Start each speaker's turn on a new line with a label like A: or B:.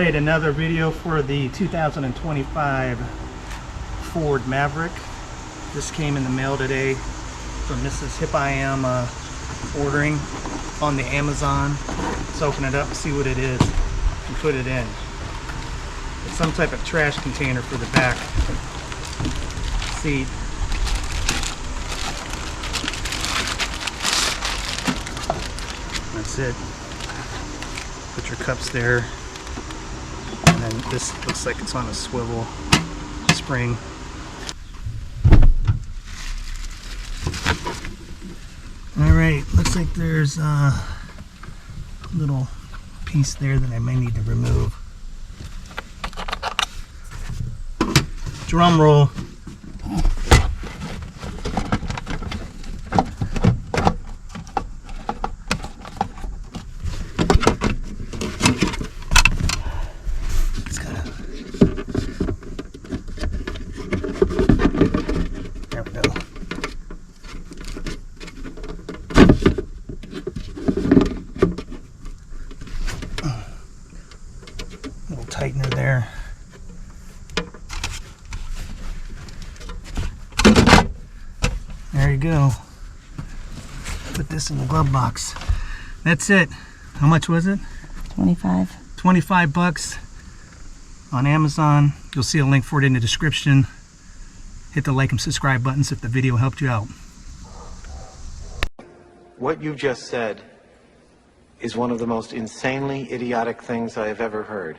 A: Alright, another video for the 2025 Ford Maverick. This came in the mail today from Mrs. Hip I Am ordering on the Amazon. Let's open it up and see what it is and put it in. It's some type of trash container for the back seat. That's it. Put your cups there. And then this looks like it's on a swivel spring. Alright, looks like there's a little piece there that I may need to remove. Drum roll. There we go. Little tightener there. There you go. Put this in the glove box. That's it. How much was it?
B: 25.
A: 25 bucks on Amazon. You'll see a link for it in the description. Hit the like and subscribe buttons if the video helped you out.
C: What you just said is one of the most insanely idiotic things I have ever heard.